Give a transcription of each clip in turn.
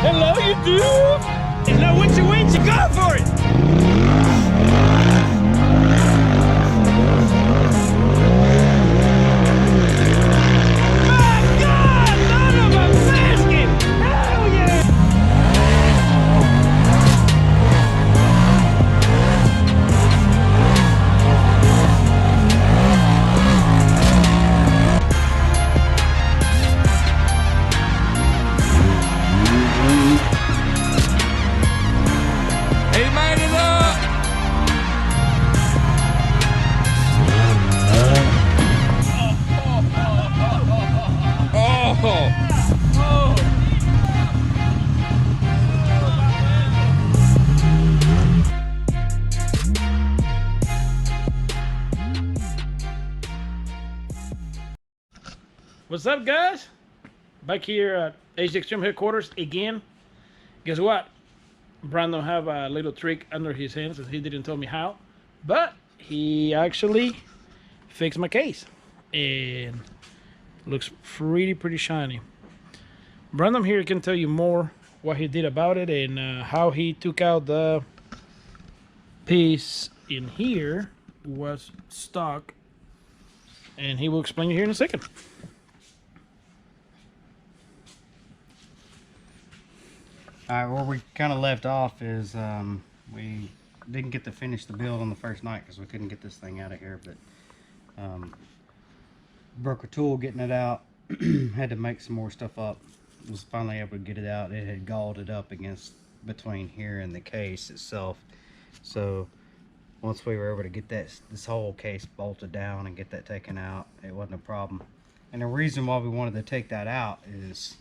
Hello, YouTube. You know, once you win, you go for it. What's up, guys? Back here at HD Extreme headquarters again. Guess what? Brandon have a little trick under his hands and he didn't tell me how, but he actually fixed my case and looks pretty shiny. Brandon here can tell you more what he did about it and how he took out the piece in here was stuck, and he will explain it here in a second. Alright, where we kind of left off is we didn't get to finish the build on the first night because we couldn't get this thing out of here, but broke a tool getting it out. Had to make some more stuff up. Was finally able to get it out. It had galled it up against between here and the case itself. So once we were able to get this whole case bolted down and get that taken out, it wasn't a problem. And the reason why we wanted to take that out is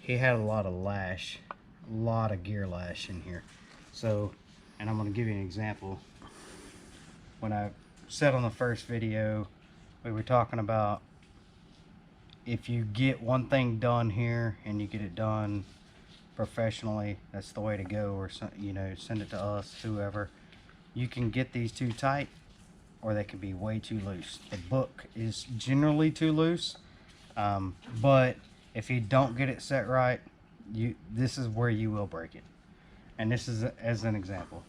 he had a lot of lash, a lot of gear lash in here. So, and I'm going to give you an example. When I said on the first video, we were talking about if you get one thing done here and you get it done professionally, that's the way to go. Or, you know, send it to us, whoever. You can get these too tight or they can be way too loose. The book is generally too loose, but if you don't get it set right, this is where you will break it. And this is as an example.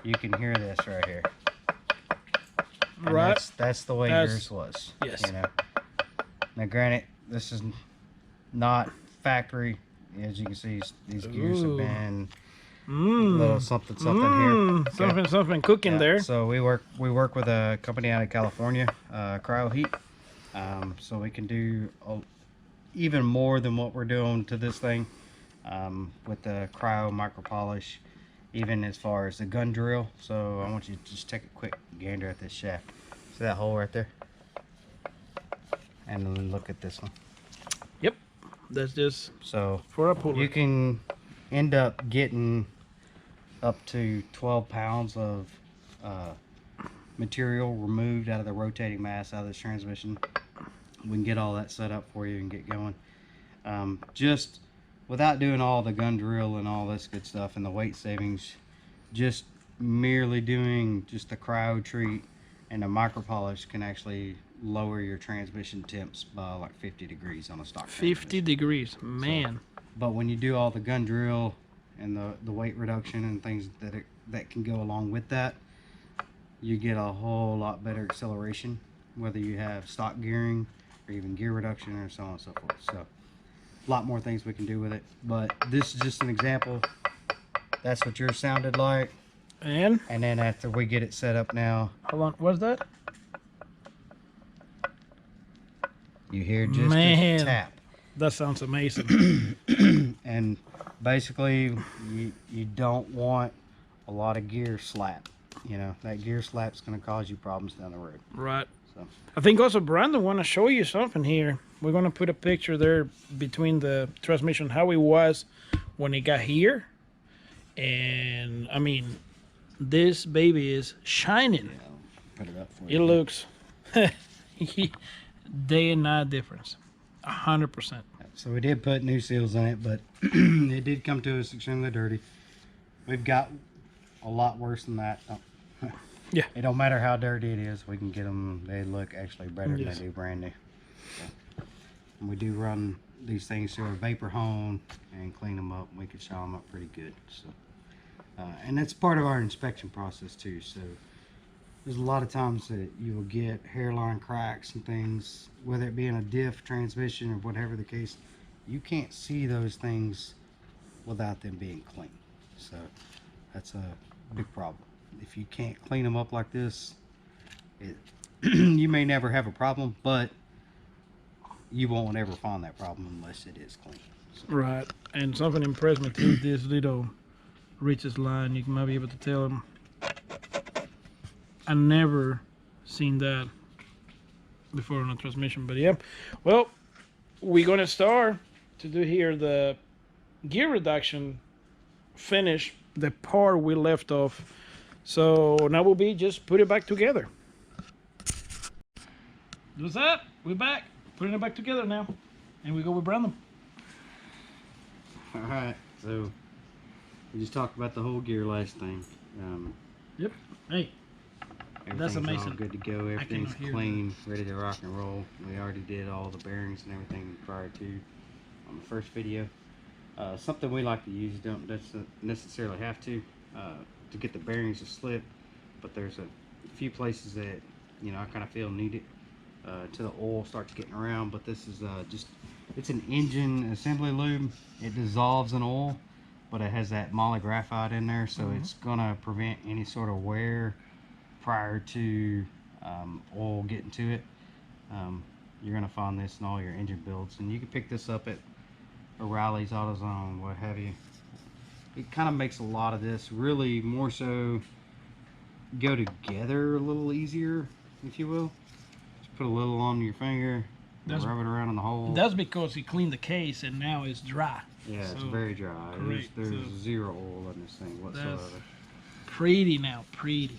You can hear this right here. And right. That's the way yours was. Yes. You know. Now, granted, this is not factory. As you can see, these gears have been a little something here. Okay. Something cooking there. So we work with a company out of California, Cryo Heat. So we can do even more than what we're doing to this thing with the cryo micro polish, even as far as the gun drill. So I want you to just take a quick gander at this shaft. See that hole right there? And then look at this one. Yep, that's just so for a puller. You can end up getting up to 12 pounds of material removed out of the rotating mass out of this transmission. We can get all that set up for you and get going. Just without doing all the gun drill and all this good stuff and the weight savings, just merely doing just the cryo treat and the micro polish can actually lower your transmission temps by like 50 degrees on a stock 50 degrees, man. So, but when you do all the gun drill and the weight reduction and things that can go along with that, you get a whole lot better acceleration, whether you have stock gearing or even gear reduction or so on and so forth. So a lot more things we can do with it, but this is just an example. That's what yours sounded like. And then after we get it set up now, hold on, what's that? You hear just a tap. That sounds amazing. And basically you don't want a lot of gear slap. You know, that gear slap's going to cause you problems down the road. Right. So I think also Brandon want to show you something here. We're going to put a picture there between the transmission, how it was when it got here. And I mean, this baby is shining. Yeah, I'll put it up for you. It looks day and night difference, 100%. So we did put new seals in it, but it did come to us extremely dirty. We've got a lot worse than that. Yeah. It don't matter how dirty it is, we can get them. They look actually better than they do brand new. So, and we do run these things through a vapor hone and clean them up. We can show them up pretty good. So, and that's part of our inspection process too. So there's a lot of times that you will get hairline cracks and things, whether it be in a diff, transmission, or whatever the case. You can't see those things without them being clean. So that's a big problem. If you can't clean them up like this, you may never have a problem, but you won't ever find that problem unless it is clean. So. Right. And something impressed me too, this little reaches line. You might be able to tell them. I never seen that before on a transmission, but yeah. Well, we're gonna start to do here the gear reduction finish, the part we left off. So now will be just put it back together. What's that? We're back. Putting it back together now. And we go with Brandon. Alright, so we just talked about the whole gear lash thing. Yep. Hey, that's amazing. All good to go. Everything's clean, ready to rock and roll. We already did all the bearings and everything prior to on the first video. Something we like to use, you don't necessarily have to get the bearings to slip, but there's a few places that, you know, I kind of feel need it till the oil starts getting around. But this is it's an engine assembly lube. It dissolves in oil, but it has that moly graphite in there, so it's gonna prevent any sort of wear prior to oil getting to it. You're gonna find this in all your engine builds, and you can pick this up at O'Reilly's, AutoZone, what have you. It kind of makes a lot of this really more so go together a little easier, if you will. Just put a little on your finger, rub it around in the hole. That's because he cleaned the case and now it's dry. Yeah, so it's very dry. There's zero oil in this thing whatsoever. That's pretty now, pretty.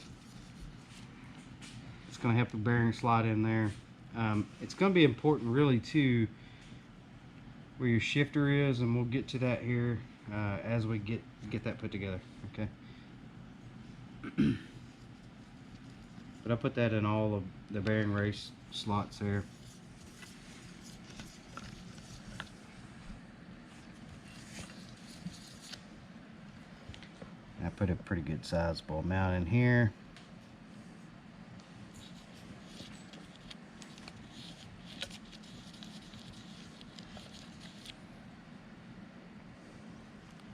It's going to help the bearing slide in there. It's going to be important really too where your shifter is, and we'll get to that here as we get that put together. Okay. But I put that in all of the bearing race slots there. I put a pretty good sizable amount in here.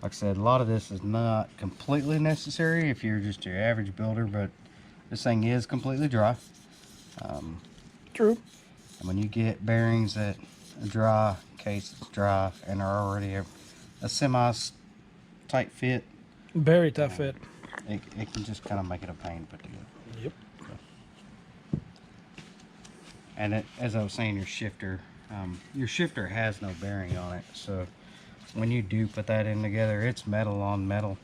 Like I said, a lot of this is not completely necessary if you're just your average builder, but this thing is completely dry. True. And when you get bearings that are dry, case is dry, and are already a semi-tight fit, very tough fit. It can just kind of make it a pain to put together. Yep. So. And as I was saying, your shifter has no bearing on it, so when you do put that in together, it's metal on metal.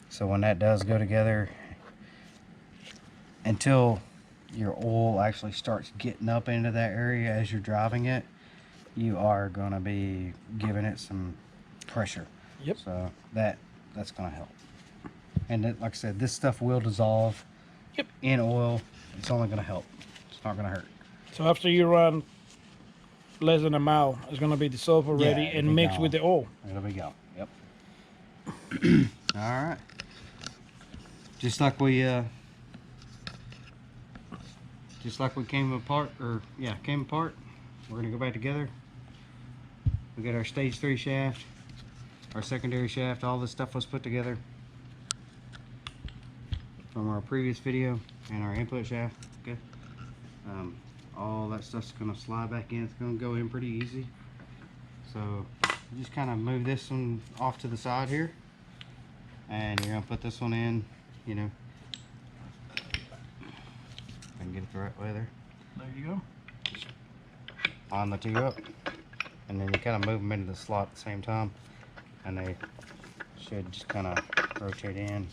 So when that does go together, until your oil actually starts getting up into that area as you're driving it, you are going to be giving it some pressure. Yep. So that's going to help. And like I said, this stuff will dissolve in oil. It's only going to help. It's not going to hurt. So after you run less than a mile, it's going to be dissolved already and mixed with the oil. It'll be gone. Yep. All right. Just like we came apart, we're gonna go back together. We got our stage 3 shaft, our secondary shaft, all this stuff was put together from our previous video, and our input shaft. Okay. All that stuff's gonna slide back in. It's gonna go in pretty easy. So you just kind of move this one off to the side here, and you're gonna put this one in, you know. I can get it the right way there. There you go. On the two up, and then you kind of move them into the slot at the same time, and they should just kind of rotate in.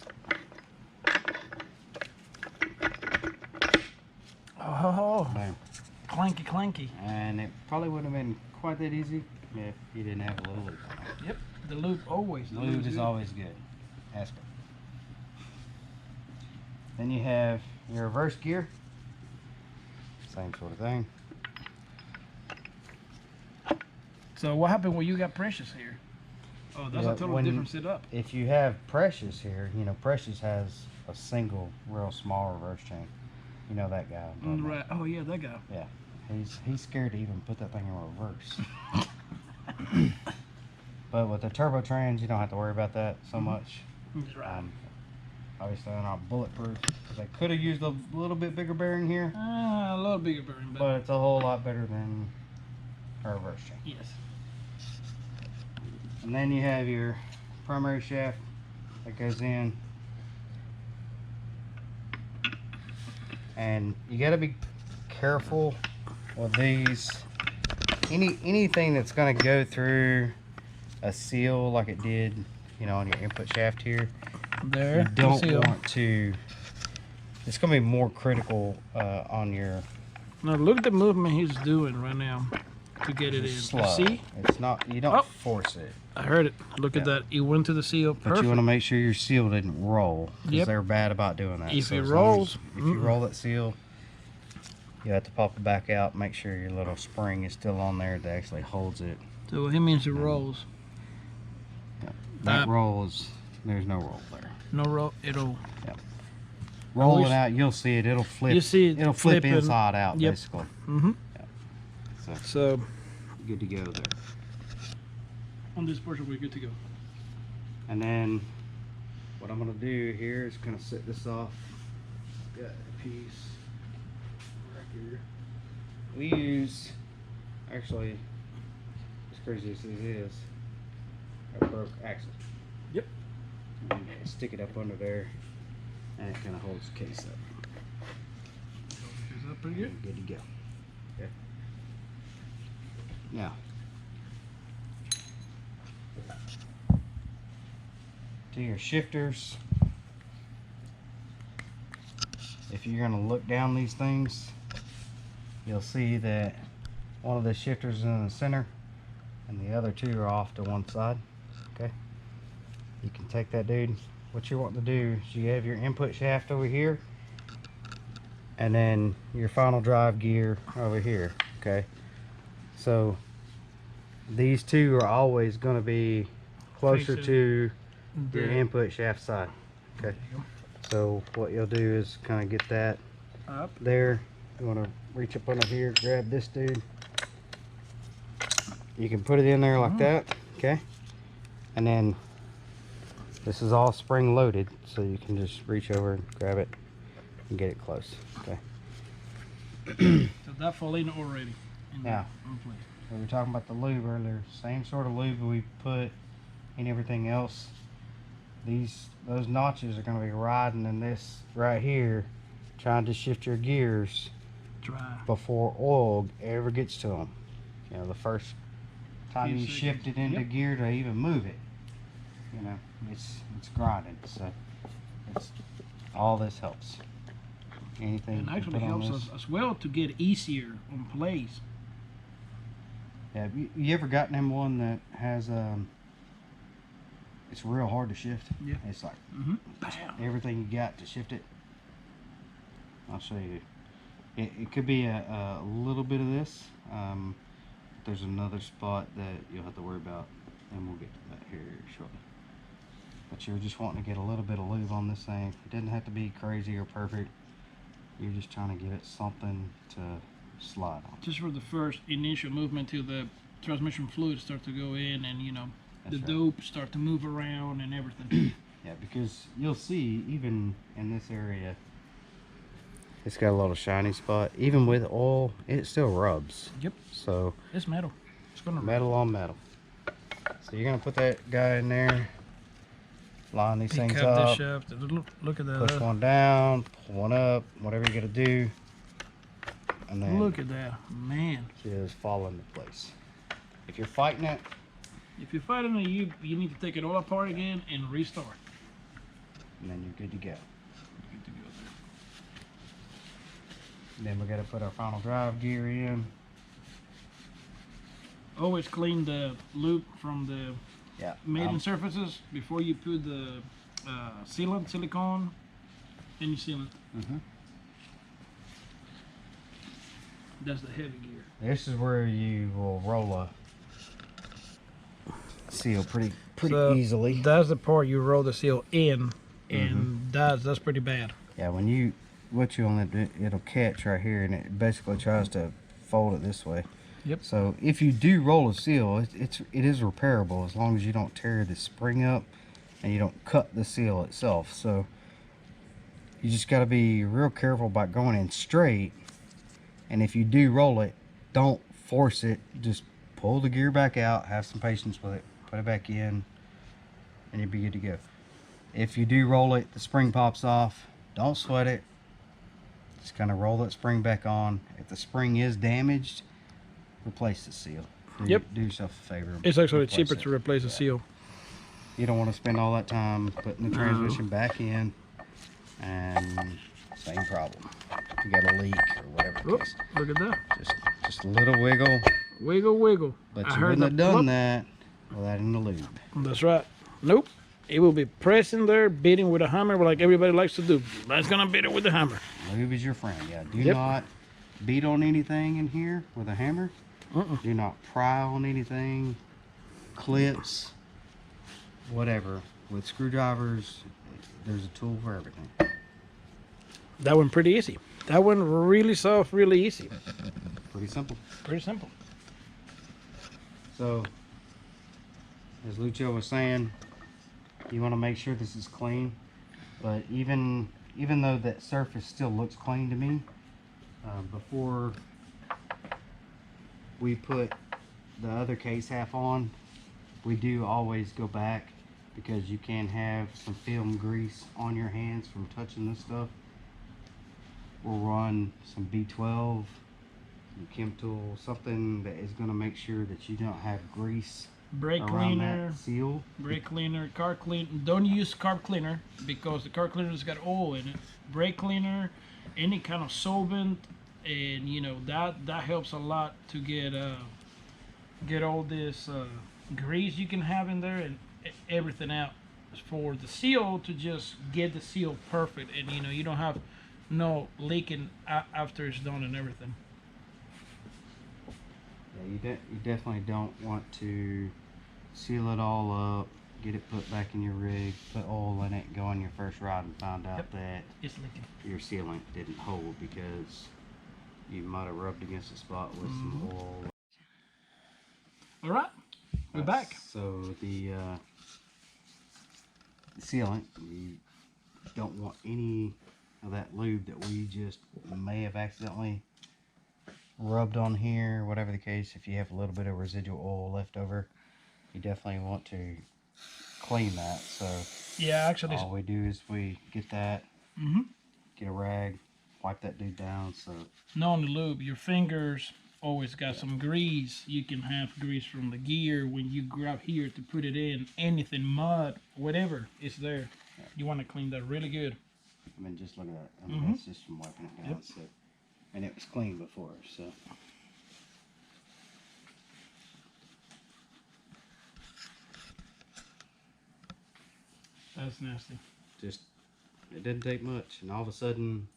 Oh, Bam. clanky, clanky. And it probably wouldn't have been quite that easy if you didn't have a little loop on it. Yep, the loop always. The loop is always good. Ask her. Then you have your reverse gear. Same sort of thing. So what happened when you got Precious here? Oh, that's Yeah, a totally when- different setup. If you have Precious here, you know, Precious has a single, real small reverse chain. You know that guy. I'm talking about. Right. Oh yeah, that guy. Yeah. He's scared to even put that thing in reverse. But with the turbo trans, you don't have to worry about that so much. That's right. Obviously, they're not bulletproof. They could have used a little bit bigger bearing here, A little bigger bearing, but it's a whole lot better than a reverse chain. yes. And then you have your primary shaft that goes in. And you got to be careful with these. Anything that's going to go through a seal like it did, you know, on your input shaft here, There. you don't seal. want to. It's going to be more critical on your Now look at the movement he's doing right now to get it in. slow. See? It's not. You don't Oh. force it. I heard it. Look at Yeah. that. He went to the seal. But Perfect. you want to make sure your seal didn't roll, because Yep. they're bad about doing that. If it as long as- rolls, if you roll that seal, you have to pop it back out. Make sure your little spring is still on there that actually holds it. So he means it rolls. That rolls. There's no roll there. No roll. It'll. Roll wish- it out. You'll see it. It'll flip. You see it It'll flip flipping. inside out, Yep. basically. Mm-hmm. So So good to go there. on this portion we're good to go. And then what I'm gonna do here is kind of set this off. Got a piece right here. We use, actually, as crazy as this is, a broke axle. Yep. And you stick it up under there, and it kind of holds the case up. Is that pretty good? And good to go. Okay. Now, to your shifters, if you're going to look down these things, you'll see that one of the shifters is in the center and the other two are off to one side. Okay, you can take that, dude. What you want to do is you have your input shaft over here and then your final drive gear over here. Okay, so these two are always going to be closer Facing to your The- input shaft side. Okay, so what you'll do is kind of get that Up. there. You want to reach up under here, grab this dude. You can put it in there like that. Okay, and then this is all spring loaded, so you can just reach over and grab it and get it close. Okay. So that fall in already. Yeah. In place. We were talking about the lube earlier. Same sort of lube we put in everything else. Those notches are going to be riding in this right here, trying to shift your gears Dry. before oil ever gets to them. You know, the first time Few you shift it seconds. into Yep. gear to even move it, you know, it's grinding. So it's all this helps. Anything And you can actually put on helps this. us as well to get easier on plays. Yeah, have you ever gotten him one that has it's real hard to shift? Yeah. It's like Mm-hmm. Bam. everything you got to shift it. I'll show you. It could be a little bit of this. There's another spot that you'll have to worry about, and we'll get to that here shortly. But you're just wanting to get a little bit of lube on this thing. It doesn't have to be crazy or perfect. You're just trying to give it something to slide on. Just for the first initial movement till the transmission fluid start to go in, and That's the right. dope start to move around and everything. Yeah, because you'll see even in this area, it's got a little shiny spot. Even with oil, it still rubs. Yep. So It's metal. It's gonna metal on metal. So you're gonna put that guy in there, line these pick things up this up, shaft. Look at that. push one down, pull one up, whatever you gotta do, and then Look at that, man. just fall into place. If you're fighting it, If you're fighting it, you need to take it all apart again and restart. and then you're good to go. Good to go there. Then we gotta put our final drive gear in. Always clean the loop from the Yeah. maiden surfaces before you put the sealant, silicone, any sealant. Mhm. That's the heavy gear. This is where you will roll seal pretty So easily. that's the part you roll the seal in, and that's pretty bad. Yeah, when you what you want to do, it'll catch right here, and it basically tries to fold it this way. Yep. So if you do roll a seal, it is repairable as long as you don't tear the spring up and you don't cut the seal itself. So you just got to be real careful about going in straight. And if you do roll it, don't force it. Just pull the gear back out, have some patience with it, put it back in, and you'll be good to go. If you do roll it, the spring pops off, don't sweat it. Just kind of roll that spring back on. If the spring is damaged, replace the seal. Do yourself a favor. It's actually replace cheaper it. to replace a seal. You don't want to spend all that time putting the transmission back in, and same problem. If you got a leak or whatever the case. Look at that. Just a little wiggle. Wiggle, wiggle. But you wouldn't have done that without in the lube. That's right. Nope. It will be pressing there, beating with a hammer like everybody likes to do. That's gonna beat it with the hammer. Lube is your friend. Yeah. Do not beat on anything in here with a hammer. Do not pry on anything. Clips. Whatever. With screwdrivers, there's a tool for everything. That one pretty easy. That one really soft, really easy. Pretty simple. Pretty simple. So, as Lucho was saying, you want to make sure this is clean. But even though that surface still looks clean to me, before we put the other case half on, we do always go back, because you can have some film grease on your hands from touching this stuff. We'll run some B12, some chem tool, something that is going to make sure that you don't have grease Brake around cleaner, that seal. brake cleaner, car cleaner. Don't use carb cleaner because the car cleaner's got oil in it. Brake cleaner, any kind of solvent, and you know that helps a lot to get all this grease you can have in there and everything out for the seal to just get the seal perfect, and you know you don't have no leaking after it's done and everything. Yeah, you definitely don't want to seal it all up, get it put back in your rig, put oil in it, go on your first ride and find out that It's leaking. your sealant didn't hold because you might have rubbed against the spot with some oil. All right, we're back. So the sealant, you don't want any of that lube that we just may have accidentally rubbed on here, whatever the case. If you have a little bit of residual oil left over, you definitely want to clean that. So Yeah, actually, all we do is we get that, get a rag, wipe that dude down. So not only lube, your fingers always got some grease. You can have grease from the gear when you grab here to put it in. Anything, mud, whatever is there. You want to clean that really good. I mean, just look at that. I mean, that's just from wiping it down. So, and it was clean before, so. That's nasty. Just, it didn't take much, and all of a sudden,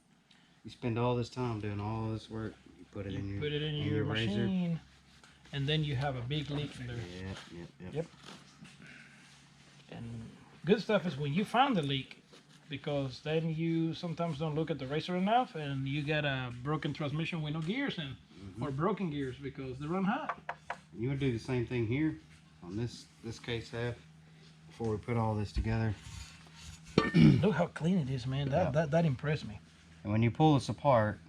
you spend all this time doing all this work. You put it in your razor, machine, and then you have a big leak in there. Yep. And good stuff is when you find the leak, because then you sometimes don't look at the razor enough, and you get a broken transmission with no gears in, or broken gears because they run hot. You would do the same thing here on this case half before we put all this together. Look how clean it is, man. That impressed me. And when you pull this apart,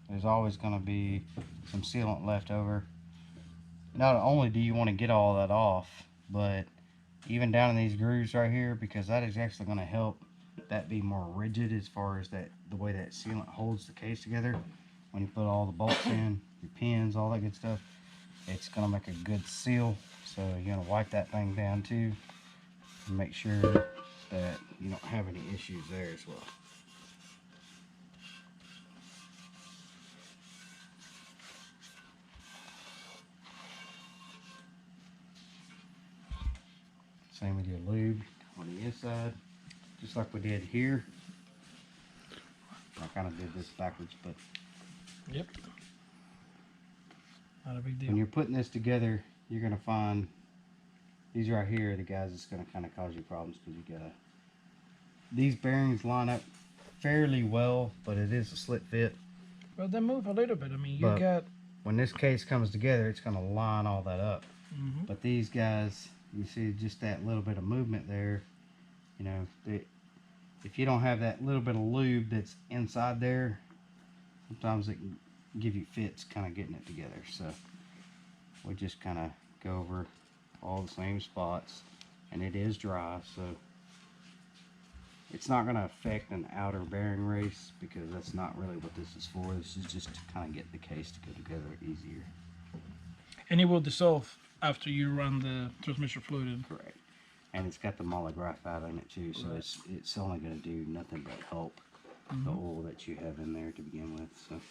there's always going to be some sealant left over. Not only do you want to get all that off, but even down in these grooves right here, because that is actually going to help that be more rigid as far as the way that sealant holds the case together. When you put all the bolts in, your pins, all that good stuff, it's going to make a good seal. So you're going to wipe that thing down too and make sure that you don't have any issues there as well. Same with your lube on the inside, just like we did here. I kind of did this backwards, but Yep. Not a big deal. when you're putting this together, you're going to find These right here are the guys that's going to kind of cause you problems because you gotta. These bearings line up fairly well, but it is a slit fit. Well, they move a little bit. I mean, you But got. when this case comes together, it's going to line all that up. Mm-hmm. But these guys, you see just that little bit of movement there. You know, if you don't have that little bit of lube that's inside there, sometimes it can give you fits kind of getting it together. So we just kind of go over all the same spots, and it is dry, so it's not going to affect an outer bearing race because that's not really what this is for. This is just to kind of get the case to go together easier. And it will dissolve after you run the transmission fluid in. Correct. And it's got the graphite in it too, so Right. it's only going to do nothing but help the oil that you have in there to begin with. So.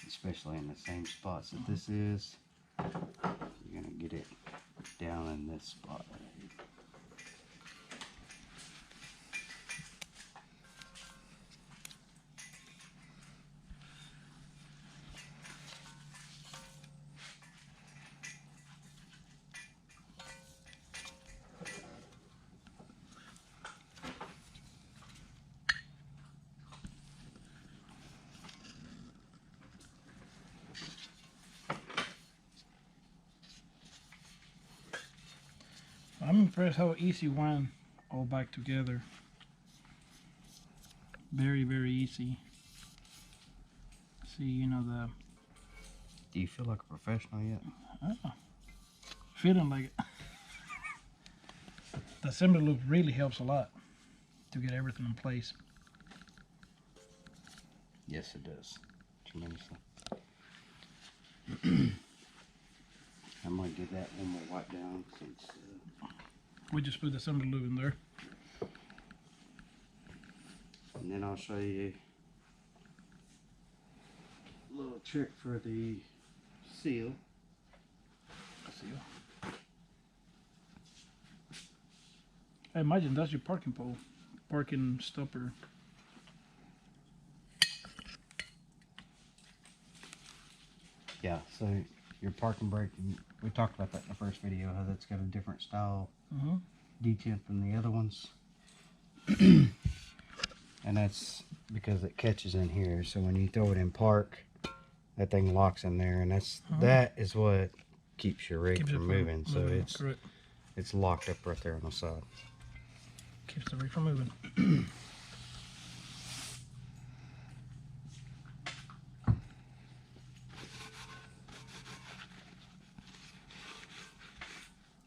Especially in the same spots that this is, you're gonna get it down in this spot right here. I'm impressed how easy went all back together. Very, very easy. See, you know, Do you feel like a professional yet? feeling like it. The assembly loop really helps a lot to get everything in place. Yes, it does. Tremendously. I'm gonna give that one more wipe down since. We just put the assembly loop in there. And then I'll show you a little trick for the seal. I imagine that's your parking pole, parking stopper. Yeah, so your parking brake, we talked about that in the first video, how that's got a different style detent than the other ones. And that's because it catches in here, so when you throw it in park, that thing locks in there, and that is what keeps your rig from moving. So it's locked up right there on the side. Keeps the rig from moving.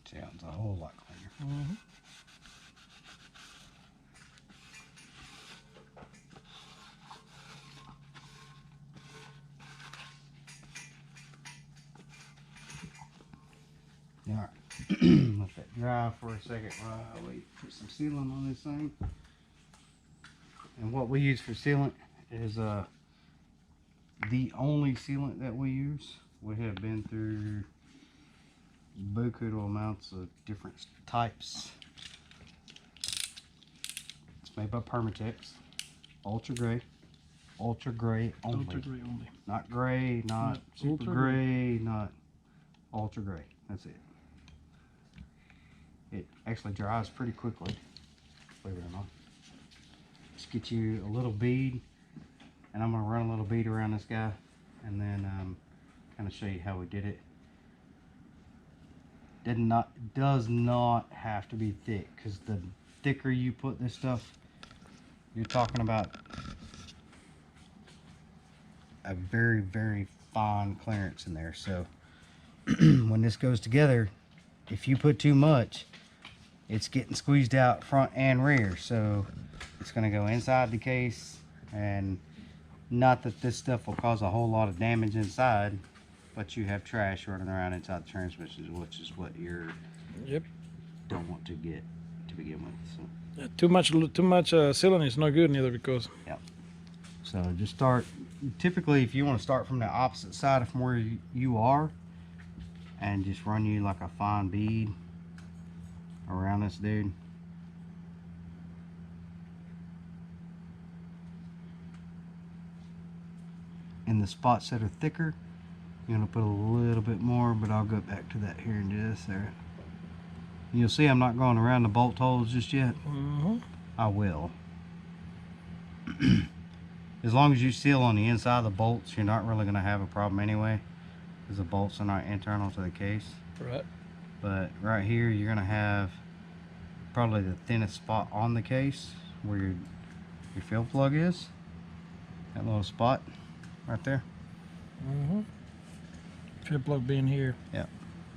Sounds a whole lot cleaner. Alright, let that dry for a second while we put some sealant on this thing. And what we use for sealant is the only sealant that we use. We have been through buku amounts of different types. It's made by Permatex, ultra gray only. Ultra gray only. Not gray, not super ultra gray, not ultra gray. That's it. It actually dries pretty quickly, believe it or not. Just get you a little bead, and I'm going to run a little bead around this guy, and then kind of show you how we did it. Does not have to be thick, because the thicker you put this stuff, you're talking about a very, very fine clearance in there. So when this goes together, if you put too much, it's getting squeezed out front and rear. So it's going to go inside the case, and not that this stuff will cause a whole lot of damage inside, but you have trash running around inside the transmission, which is what you don't want to get to begin with. So. Yeah, too much sealant is not good neither, because So just start. Typically, if you want to start from the opposite side from where you are, and just run you like a fine bead around this dude. and the spots that are thicker, you're going to put a little bit more, but I'll go back to that here in just there. You'll see I'm not going around the bolt holes just yet. I will. As long as you seal on the inside of the bolts, you're not really going to have a problem anyway, because the bolts are not internal to the case. Right. But right here, you're going to have probably the thinnest spot on the case where your fill plug is. That little spot right there. Fill plug being here. Yeah.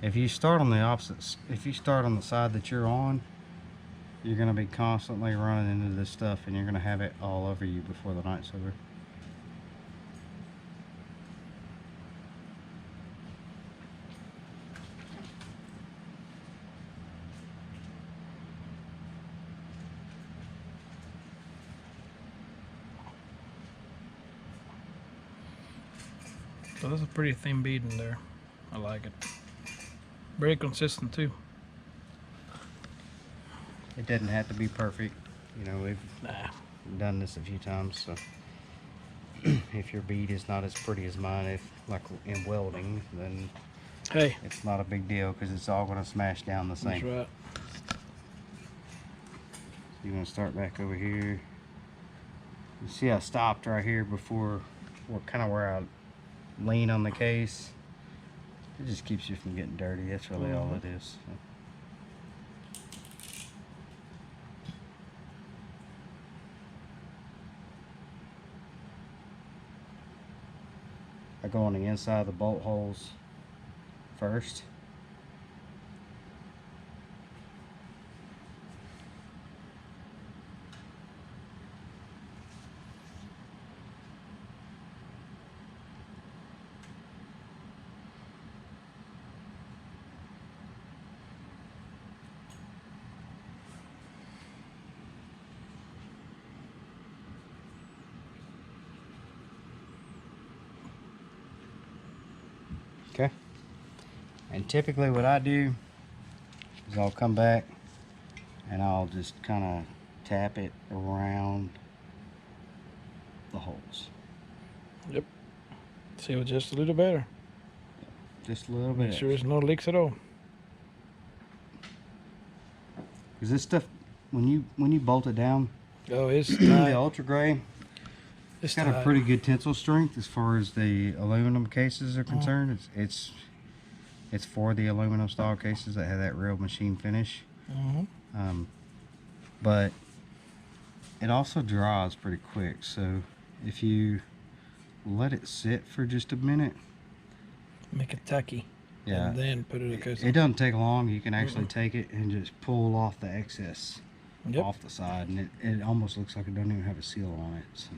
If you start on the opposite, if you start on the side that you're on, you're going to be constantly running into this stuff, and you're going to have it all over you before the night's over. So that's a pretty thin bead in there. I like it. Very consistent too. It doesn't have to be perfect. You know, we've done this a few times, so if your bead is not as pretty as mine, if like in welding, then hey, it's not a big deal, because it's all going to smash down the same. That's right. You're going to start back over here. You see I stopped right here before, kind of where I lean on the case. It just keeps you from getting dirty. That's really all it is. So. I go on the inside of the bolt holes first. Okay, and typically what I do is I'll come back and I'll just kind of tap it around the holes. Yep. See it just a little better. Just a little bit. Make sure there's no leaks at all. Because this stuff, when you bolt it down, Oh, it's the tight. ultra gray, it's got a pretty good tensile strength as far as the aluminum cases are concerned. It's for the aluminum style cases that have that real machine finish. But it also dries pretty quick, so if you let it sit for just a minute, Make it tacky. yeah, And then put it in the case. it doesn't take long. You can actually take it and just pull off the excess off the side, and it almost looks like it doesn't even have a seal on it. So.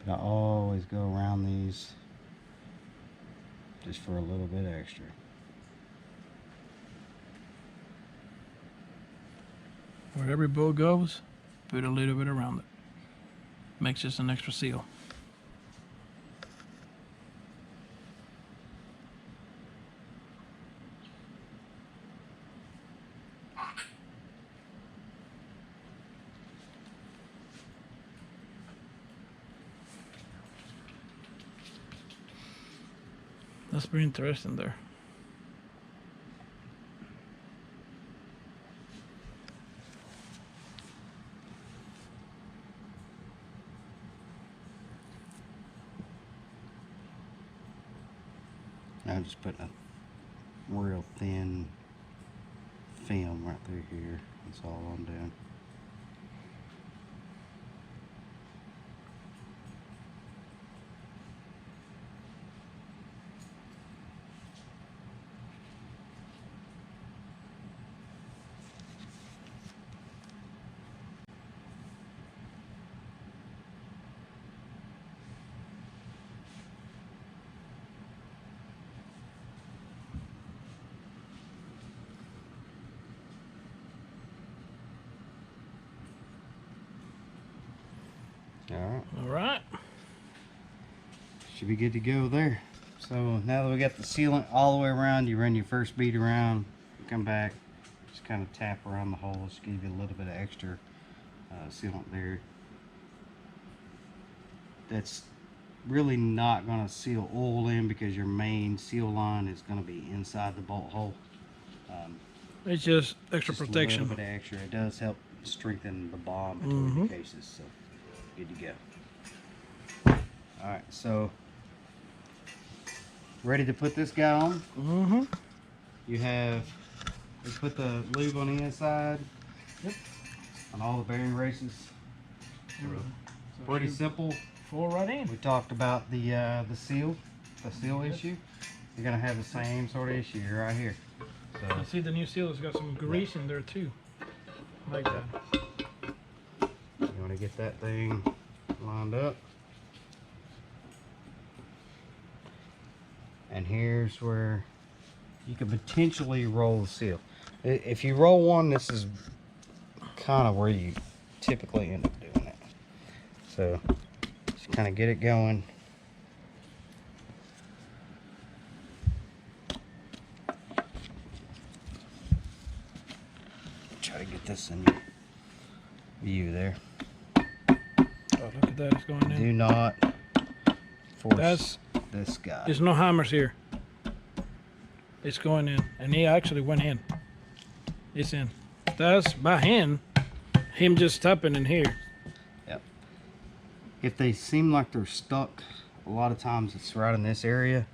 But I always go around these just for a little bit extra. Where every bolt goes, put a little bit around it. Makes just an extra seal. That's pretty interesting there. I'm just putting a real thin film right through here. That's all I'm doing. All right. Should be good to go there. So now that we got the sealant all the way around, you run your first bead around, come back, just kind of tap around the holes, give you a little bit of extra sealant there. That's really not going to seal oil in because your main seal line is going to be inside the bolt hole. It's just extra Just protection. a little bit extra. It does help strengthen the bond between the cases, so good to go. All right, so ready to put this guy on. You put the lube on the inside. Yep. On all the bearing races. So pretty simple. Full right in. We talked about the seal issue. You're gonna have the same sort of issue right here. So I see the new seal has got some grease in there too. Like that. you want to get that thing lined up. And here's where you could potentially roll the seal. If you roll one, this is kind of where you typically end up doing it. So just kind of get it going. Try to get this in your view there. Oh, look at that, it's going in. Do not force That's, this guy. there's no hammers here. It's going in, and he actually went in. It's in. That's by hand, him just tapping in here. Yep. If they seem like they're stuck, a lot of times it's right in this area.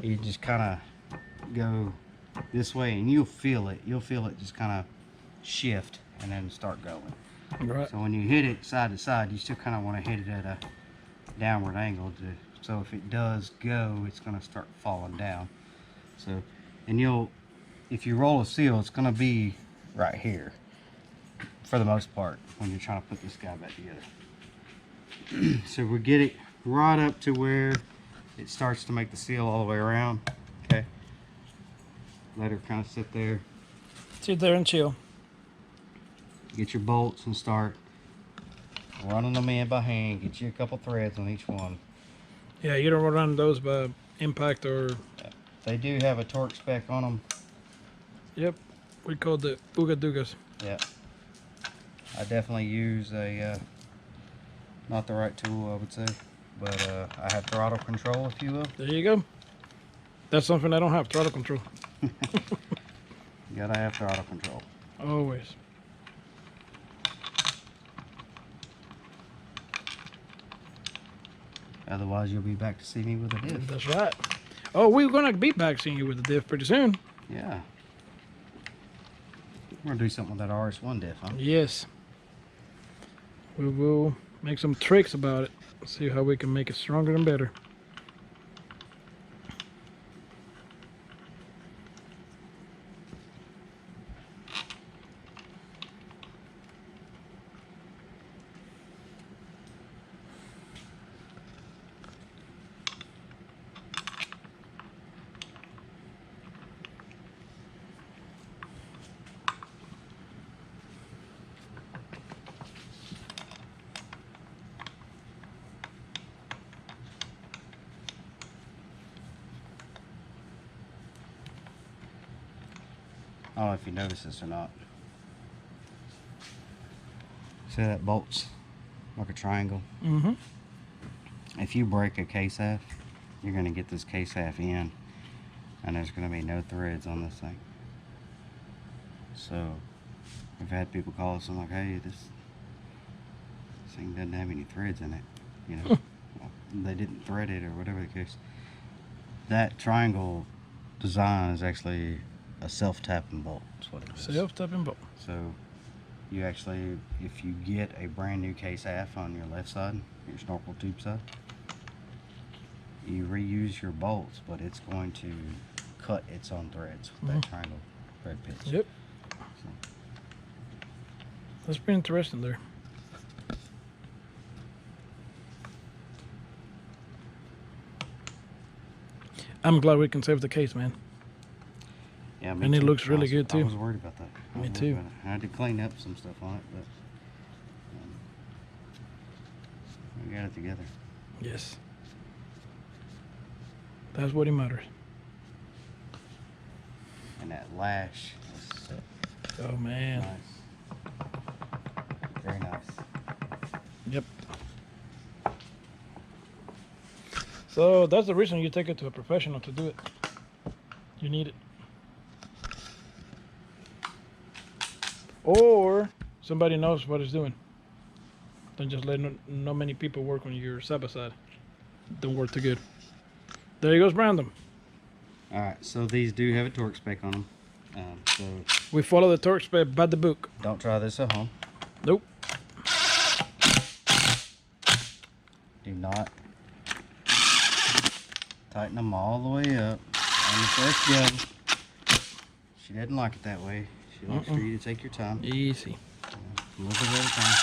You just kind of go this way and you'll feel it. You'll feel it just kind of shift and then start going. Right. So when you hit it side to side, you still kind of want to hit it at a downward angle. So if it does go, it's going to start falling down. So, and if you roll a seal, it's going to be right here for the most part when you're trying to put this guy back together. So we get it right up to where it starts to make the seal all the way around. Okay. Let her kind of sit there. Sit there and chill. Get your bolts and start running them in by hand. Get you a couple threads on each one. Yeah, you don't run those by impact or... They do have a torque spec on them. Yep, we call the Ooga Doogas. Yeah. I definitely use a, not the right tool, I would say. But I have throttle control, if you will. There you go. That's something I don't have, throttle control. You gotta have throttle control. Always. Otherwise, you'll be back to see me with a diff. That's right. Oh, we're gonna be back seeing you with the diff pretty soon. Yeah. We're gonna do something with that RS1 diff, huh? Yes. We will make some tricks about it. See how we can make it stronger and better. I don't know if you notice this or not. See that bolt's like a triangle? Mm-hmm. If you break a case half, you're going to get this case half in, and there's going to be no threads on this thing. So I've had people call us and like, hey, this thing doesn't have any threads in it. You know, well, they didn't thread it or whatever the case. That triangle design is actually a self-tapping bolt. That's what it is. Self-tapping bolt. So you actually, if you get a brand new case half on your left side, your snorkel tube side, you reuse your bolts, but it's going to cut its own threads with that triangle thread pitch. Yep. So, That's pretty interesting there. I'm glad we can save the case, man. yeah, me And it too. looks really good, too. I was worried about that. I Me was worried too. about it. I had to clean up some stuff on it, but we got it together. Yes. That's what it matters. And that lash is set. Oh, man. Nice. Very nice. Yep. So that's the reason you take it to a professional to do it. You need it. Or somebody knows what it's doing. Don't just let no many people work on your side by side. Don't work too good. There he goes, Brandon. Alright, so these do have a torque spec on them. So We follow the torque spec by the book. don't try this at home. Nope. Do not tighten them all the way up on the first go. She doesn't like it that way. She likes for you to take your time. Easy. A little bit at a time.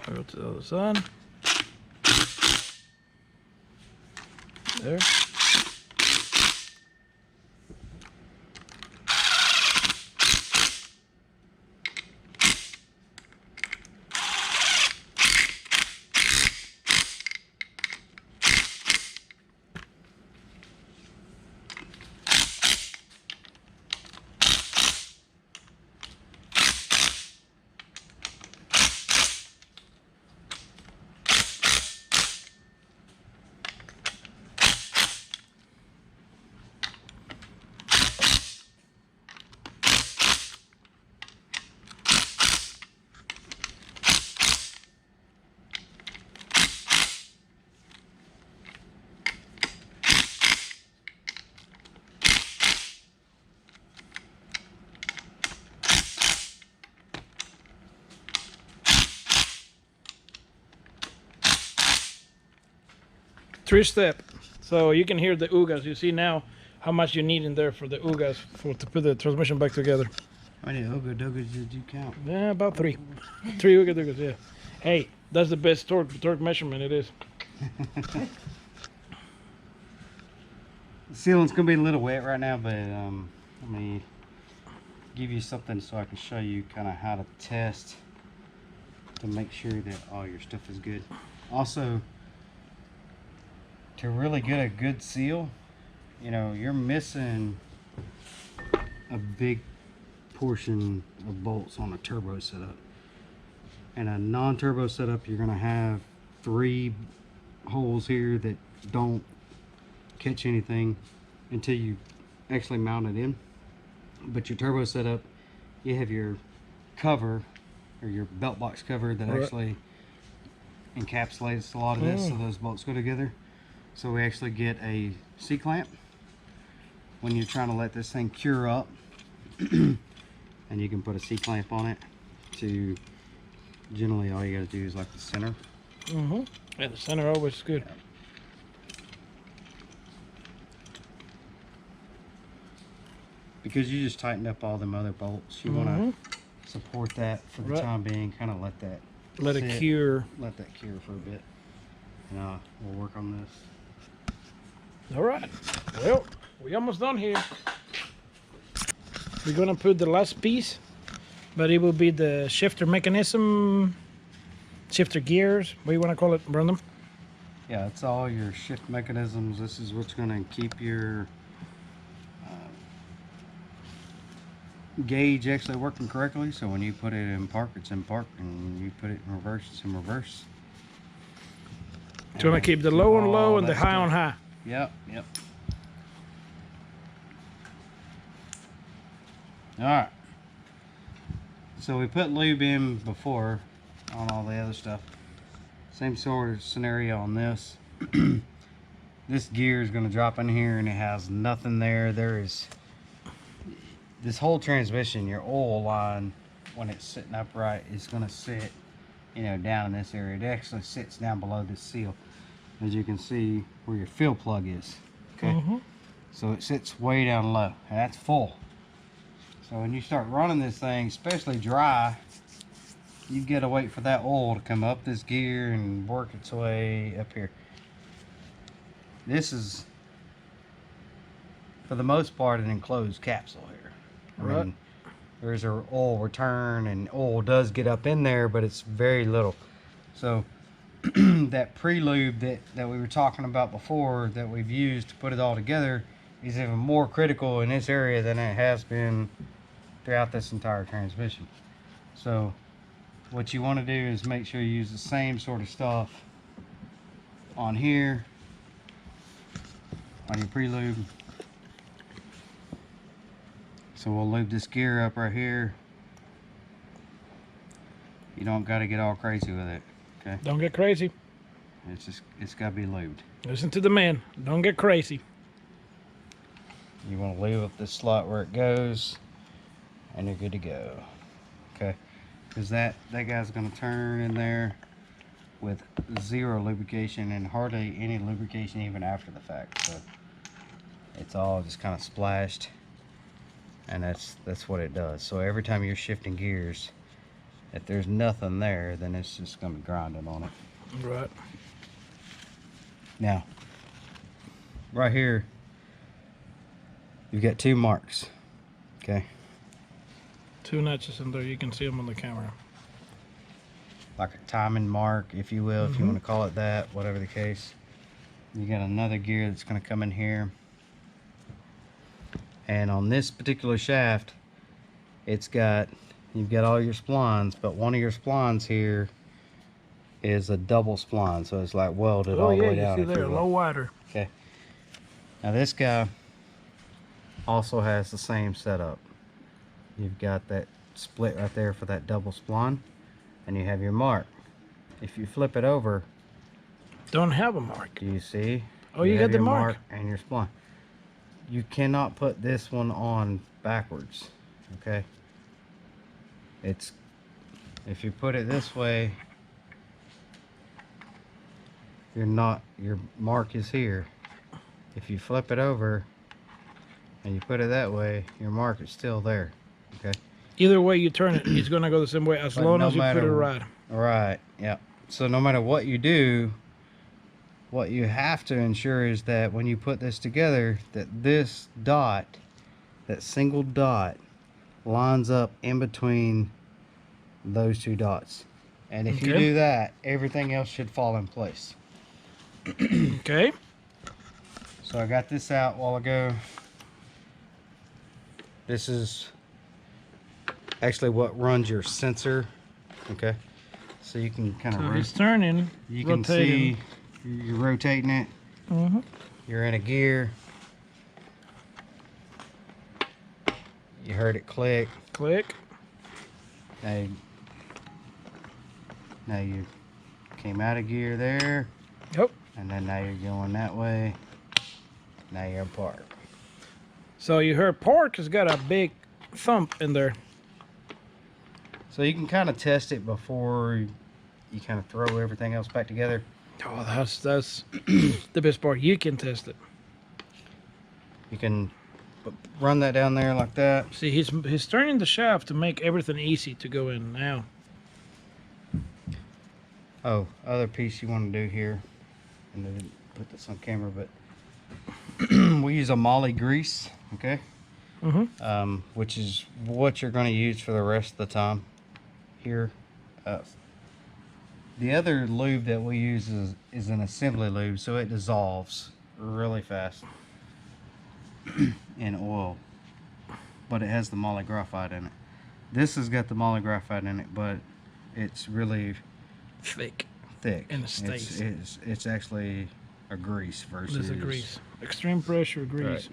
Go to the other side. There. Three-step. So you can hear the oogas. You see now how much you need in there for the oogas to put the transmission back together. How many ooga doogas did you count? Yeah, about three. Three ooga doogas, yeah. Hey, that's the best torque measurement it is. The sealant's gonna be a little wet right now, but let me give you something so I can show you kind of how to test to make sure that all your stuff is good. Also, to really get a good seal, you know, you're missing a big portion of bolts on a turbo setup. And a non-turbo setup, you're gonna have 3 holes here that don't catch anything until you actually mount it in. But your turbo setup, you have your cover or your belt box cover that actually encapsulates a lot of this, so those bolts go together. So we actually get a C-clamp when you're trying to let this thing cure up. And you can put a C-clamp on it to, generally all you gotta do is like the center. Yeah, the center always is good. Because you just tightened up all them other bolts, you wanna support that for the time being, kind of let that Let it cure. Let that cure for a bit. And we'll work on this. All right. Well, we're almost done here. We're gonna put the last piece, but it will be the shifter mechanism, shifter gears. What do you want to call it, Brandon? Yeah, it's all your shift mechanisms. This is what's gonna keep your gauge actually working correctly. So when you put it in park, it's in park, and when you put it in reverse, it's in reverse. So you want to keep the low on low and the high on high. Yep. All right. So we put lube in before on all the other stuff. Same sort of scenario on this. This gear is going to drop in here and it has nothing there. There is this whole transmission, your oil line, when it's sitting upright, is going to sit, you know, down in this area. It actually sits down below this seal, as you can see where your fill plug is. Okay, so it sits way down low, and that's full. So when you start running this thing, especially dry, you've got to wait for that oil to come up this gear and work its way up here. This is for the most part, an enclosed capsule here. I Right. mean, there's a oil return, and oil does get up in there, but it's very little. So that pre-lube that we were talking about before that we've used to put it all together is even more critical in this area than it has been throughout this entire transmission. So what you want to do is make sure you use the same sort of stuff on here, on your pre-lube. So we'll lube this gear up right here. You don't got to get all crazy with it, okay? Don't get crazy. It's got to be lubed. Listen to the man. Don't get crazy. You want to lube up this slot where it goes, and you're good to go, okay? Because that guy's going to turn in there with zero lubrication and hardly any lubrication even after the fact. So it's all just kind of splashed, and that's what it does. So every time you're shifting gears, if there's nothing there, then it's just going to be grinding on it. Right. Now, right here, you've got 2 marks, okay? 2 notches in there. You can see them on the camera. Like a timing mark, if you will, if you want to call it that, whatever the case. You got another gear that's going to come in here. And on this particular shaft, you've got all your splines, but one of your splines here is a double spline, so it's like welded all the way down. You see there, low wider. Okay. Now this guy also has the same setup. You've got that split right there for that double spline, and you have your mark. If you flip it over, Don't have a mark. do you see? Oh, you got have the your mark. and your spline. You cannot put this one on backwards, okay? If you put it this way, your mark is here. If you flip it over and you put it that way, your mark is still there, okay? Either way you turn it, it's going to go the same way as But long no as you put it matter- right. Right, yeah. So no matter what you do, what you have to ensure is that when you put this together, that this dot, that single dot, lines up in between those 2 dots. And if you Okay. do that, everything else should fall in place. Okay. So I got this out a while ago. This is actually what runs your sensor, okay? So you can kind So of he's turning, you can rotating. see you're rotating it. Mm-hmm. You're in a gear. You heard it click. Click. Now you came out of gear there, Yep. and then now you're going that way. Now you're in park. So you heard Park has got a big thump in there. So you can kind of test it before you kind of throw everything else back together. Oh, that's the best part. You can test it. You can run that down there like that. See, he's turning the shaft to make everything easy to go in now. Oh, other piece you want to do here, and I didn't put this on camera, but we use a moly grease, okay? Mm-hmm. Which is what you're going to use for the rest of the time here. The other lube that we use is an assembly lube, so it dissolves really fast in oil, but it has the moly graphite in it. This has got the moly graphite in it, but it's really Thick. thick. And it stays. It's actually a grease versus There's a grease. Extreme pressure grease. Right.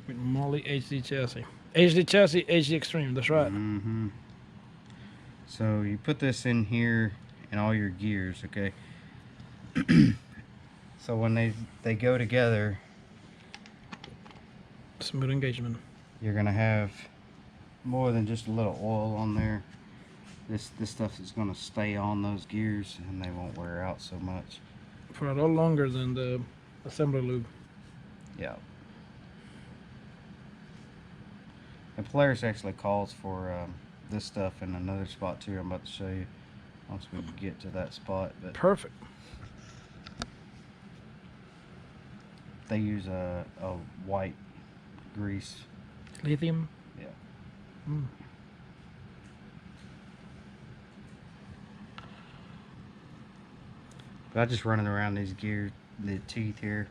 With Moly HD chassis. HD chassis, HD Extreme. That's right. Mm-hmm. So you put this in here in all your gears, okay? So when they go together, Smooth engagement. you're gonna have more than just a little oil on there. This stuff is gonna stay on those gears, and they won't wear out so much. For a lot longer than the assembly lube. Yeah. And Polaris actually calls for this stuff in another spot too. I'm about to show you once we get to that spot. But Perfect. they use a white grease. Lithium. Yeah. Mm. But I just running around these gear, the teeth here,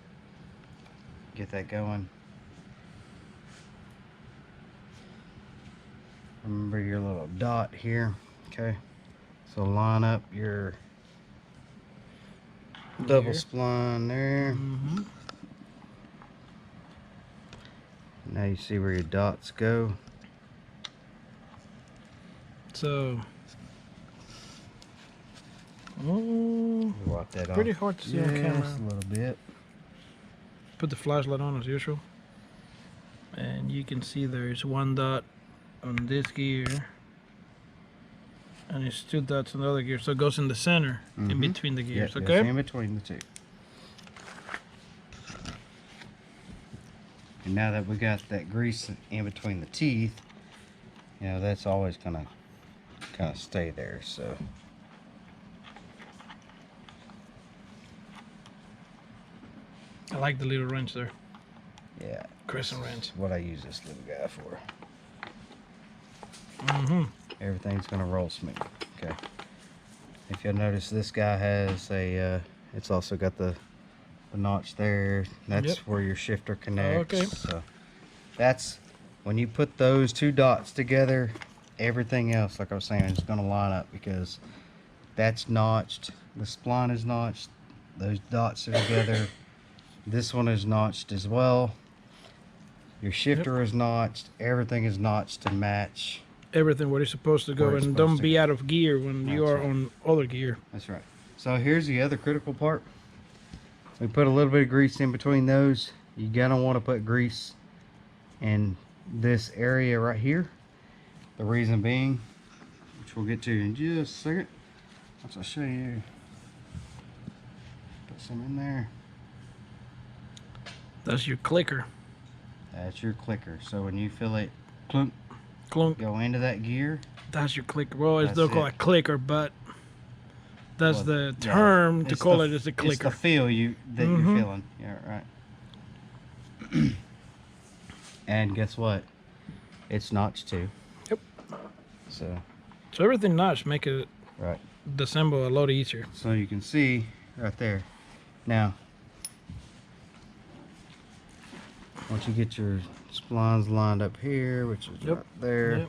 get that going. Remember your little dot here, okay? So line up your double spline there. Mm-hmm. Now you see where your dots go. So, Wipe that pretty off. hard to see on camera. Just a little bit. Put the flashlight on as usual, and you can see there's one dot on this gear, and there's two dots on the other gear. So it goes in the center, in between the gears. Yep, Okay. it's in between the two. And now that we got that grease in between the teeth, you know, that's always gonna kind of stay there. So I like the little wrench there, yeah, crescent this is wrench. what I use this little guy for. Mm-hmm. Everything's gonna roll smooth. Okay. If you'll notice, this guy has a. It's also got the notch there. That's Yep. where your shifter connects. Okay. So that's when you put those two dots together. Everything else, like I was saying, is gonna line up because that's notched. The spline is notched. Those dots are together. This one is notched as well. Your shifter is notched. Everything is notched to match. Everything where it's supposed to go, Where it's and supposed don't to be go. out of gear when you That's are right. on other gear. That's right. So here's the other critical part. We put a little bit of grease in between those. You're gonna want to put grease in this area right here. The reason being, which we'll get to in just a second, once I show you. Put some in there. That's your clicker. That's your clicker. So when you feel it clunk, Clunk. go into that gear. That's your clicker. Well, it's That's don't call it. it clicker, but that's Well, the yeah, term to it's call the- it as a It's the clicker. feel that you're feeling. Yeah, right. And guess what? It's notched too. Yep. So, So everything notched make it right. disassemble a lot easier. So you can see right there. Now, once you get your splines lined up here, which is Yep. right there. Yep.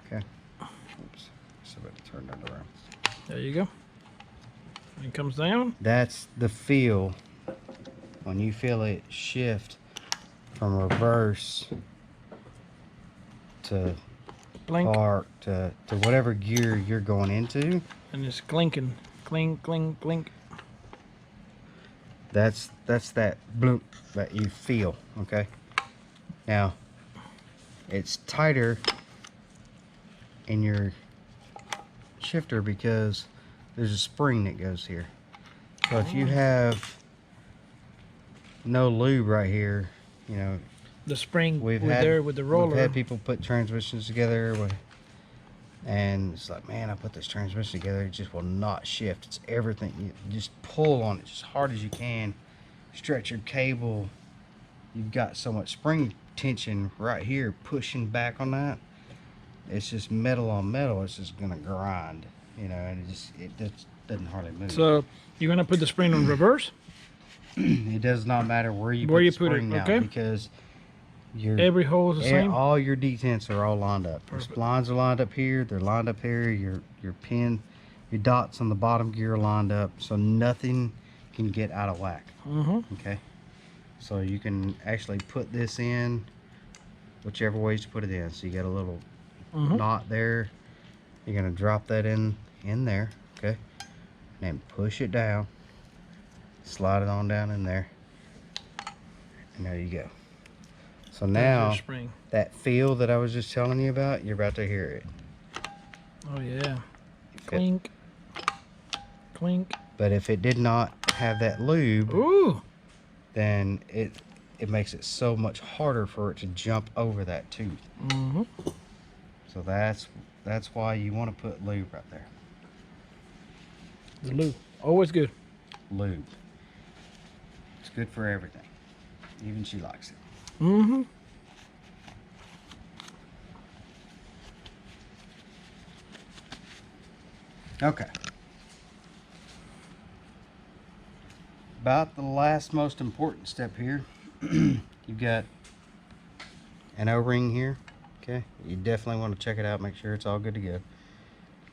Okay. Oops. So I better turn that around. There you go. When it comes down, That's the feel when you feel it shift from reverse to blink, park to whatever gear you're going into. and it's clinking. Clink, clink, clink. That's that bloop that you feel. Okay. Now it's tighter in your shifter because there's a spring that goes here. So if you have no lube right here, you know, The spring we've with had there with the roller. We've had people put transmissions together and it's like, man, I put this transmission together, it just will not shift. It's everything. You just pull on it as hard as you can, stretch your cable. You've got so much spring tension right here pushing back on that. It's just metal on metal. It's just gonna grind, you know, and it just doesn't hardly move. So you're gonna put the spring on reverse. It does not matter where you Where put you the put it, spring now okay. because your Every hole is the same. all your detents are all lined up. Perfect. Your splines are lined up here. They're lined up here. Your pin, your dots on the bottom gear are lined up, so nothing can get out of whack. Okay, so you can actually put this in whichever ways you put it in. So you got a little knot there. You're gonna drop that in there. Okay, and push it down. Slide it on down in there, and there you go. So There's your now spring. that feel that I was just telling you about, you're about to hear it. Oh yeah. Clink. Clink. But if it did not have that lube, Ooh. then it makes it so much harder for it to jump over that tooth. So that's why you want to put lube right there. The lube. Always good. lube. It's good for everything. Even she likes it. Mm-hmm. Okay. About the last most important step here. You've got an O-ring here. Okay. You definitely want to check it out. Make sure it's all good to go.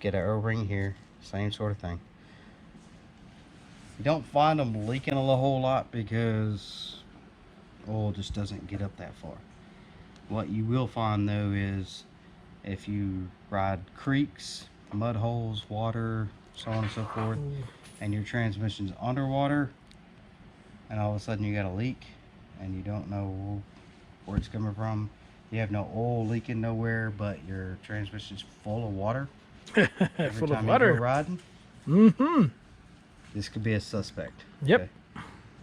Get an O-ring here. Same sort of thing. You don't find them leaking a whole lot because oil just doesn't get up that far. What you will find though is if you ride creeks, mud holes, water, so on and so forth, and your transmission's underwater, and all of a sudden you got a leak and you don't know where it's coming from, you have no oil leaking nowhere, but your transmission's full of water every Full time of water. you go riding, Mm-hmm. this could be a suspect. Yep.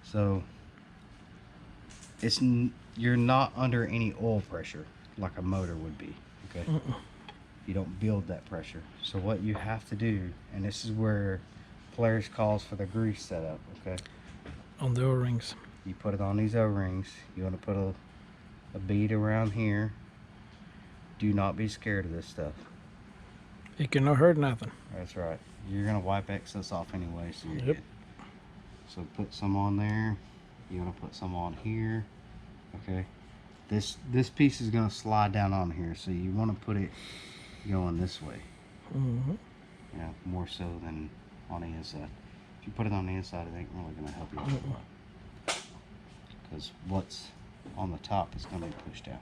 So you're not under any oil pressure like a motor would be. Okay. You don't build that pressure. So what you have to do, and this is where Polaris calls for the grease setup. Okay. On the O-rings. You put it on these O-rings. You want to put a bead around here. Do not be scared of this stuff. It cannot hurt nothing. That's right. You're gonna wipe excess off anyway, so you're Yep. good. So put some on there. You want to put some on here. Okay. This piece is gonna slide down on here, so you want to put it going this way. Mm-hmm. Yeah, more so than on the inside. If you put it on the inside, it ain't really gonna help you a whole lot. Because what's on the top is gonna be pushed out.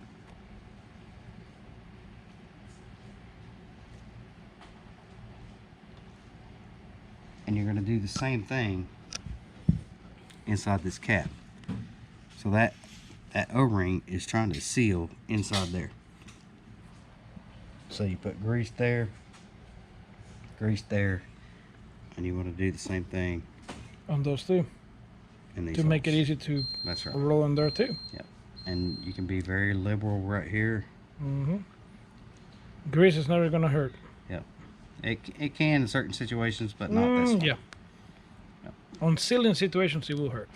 And you're going to do the same thing inside this cap. So that O-ring is trying to seal inside there. So you put grease there, and you want to do the same thing On those two. in these To make it holes. easy to That's right. roll in there too. Yep. And you can be very liberal right here. Mm-hmm. Grease is never gonna hurt. Yep. It can in certain situations, but not this one. Yeah. Yep. On sealing situations, it will hurt.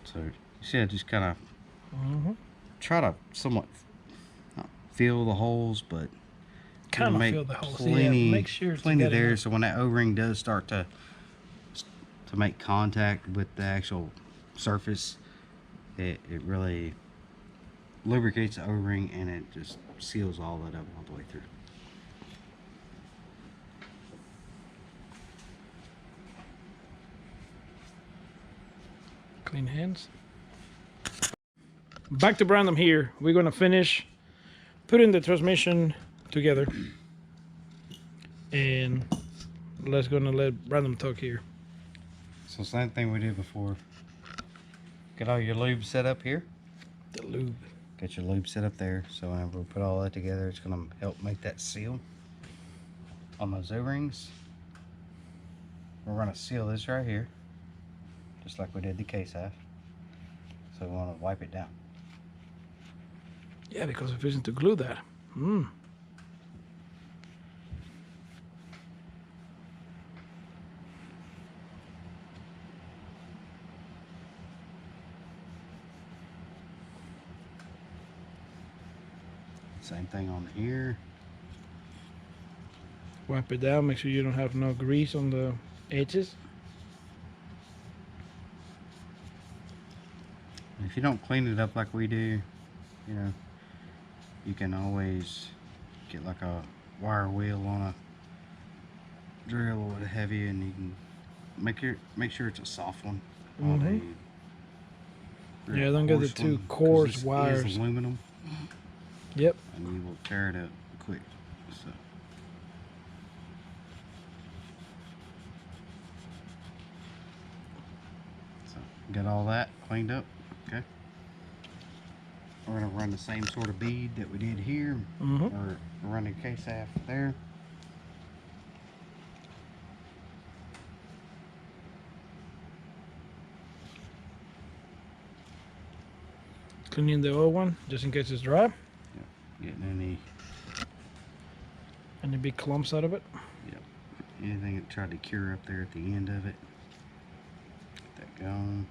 So you see, I just kind of Mm-hmm. try to somewhat not fill the holes, but Kind of make feel the holes. plenty, Yeah, make sure it's plenty together. there. So when that O-ring does start to make contact with the actual surface, it really lubricates the O-ring and it just seals all that up all the way through. Clean hands. Back to Brandon here. We're gonna finish putting the transmission together, and gonna let Brandon talk here. So same thing we did before. Get all your lube set up here. The lube. Get your lube set up there. So whenever we put all that together, it's gonna help make that seal on those O-rings. We're gonna seal this right here, just like we did the case half. So we want to wipe it down. Yeah, because we're fixing to glue that. Mm. Same thing on here. Wipe it down. Make sure you don't have no grease on the edges. If you don't clean it up like we do, you know, you can always get like a wire wheel on a drill or what have you, and you can make sure it's a soft one. Yeah, don't get the too coarse wires. It's aluminum. Yep. And you will tear it up quick. So get all that cleaned up. Okay. We're gonna run the same sort of bead that we did here. Or run the case half there. Cleaning the old one just in case it's dry. Getting any Any big clumps out of it? Yep. Anything that tried to cure up there at the end of it. Get that going.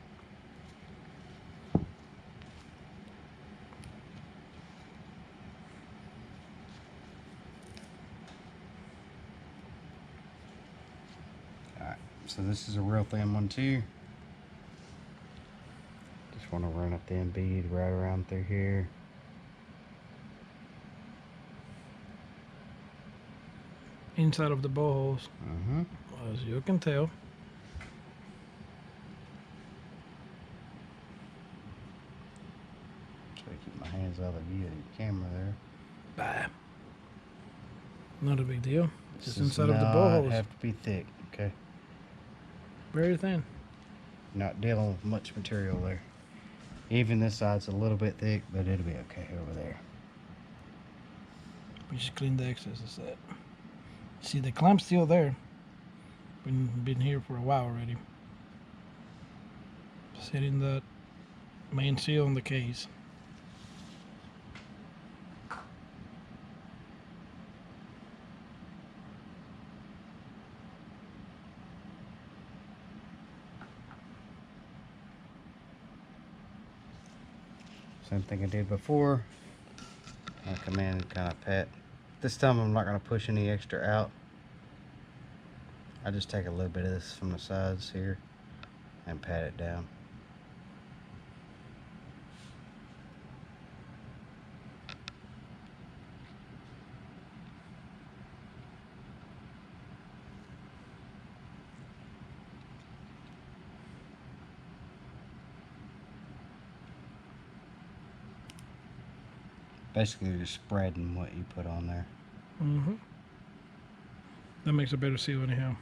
Alright, so this is a real thin one too. Just want to run a thin bead right around through here. Inside of the bow holes, as you can tell. Try to keep my hands out of the view of the camera there. Bah. Not a big deal. This Just does inside of the bow not holes. have to be thick, okay? Very thin. Not dealing with much material there. Even this side's a little bit thick, but it'll be okay over there. We just clean the excess of that. See, the clamp's still there. Been here for a while already. Setting that main seal on the case. Same thing I did before. I come in and kind of pat. This time I'm not going to push any extra out. I just take a little bit of this from the sides here and pat it down. Basically you're just spreading what you put on there. That makes a better seal anyhow.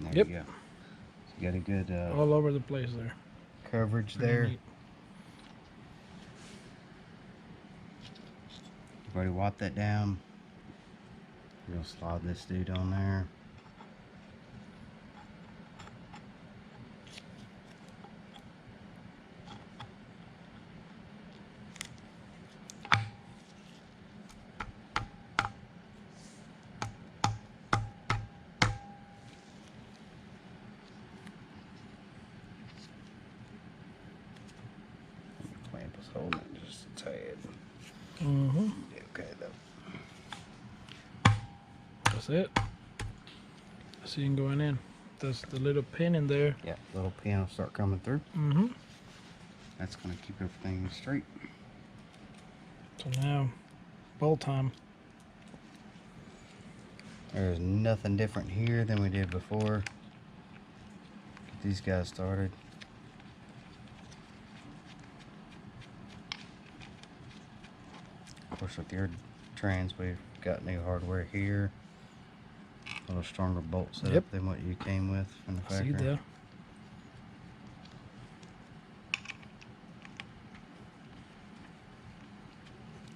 There Yep. you go. So you got a good All over the place there. coverage Pretty there. neat. You've already wiped that down. You're gonna slide this dude on there. Clamp is holding it just a tad. Okay though. That's it. Seeing going in. That's the little pin in there. Yeah, little pin will start coming through. That's gonna keep everything straight. So now, bolt time. There's nothing different here than we did before. Get these guys started. Of course, with your trans, we've got new hardware here. A little stronger bolt setup Yep. than what you came with from the See factory. there.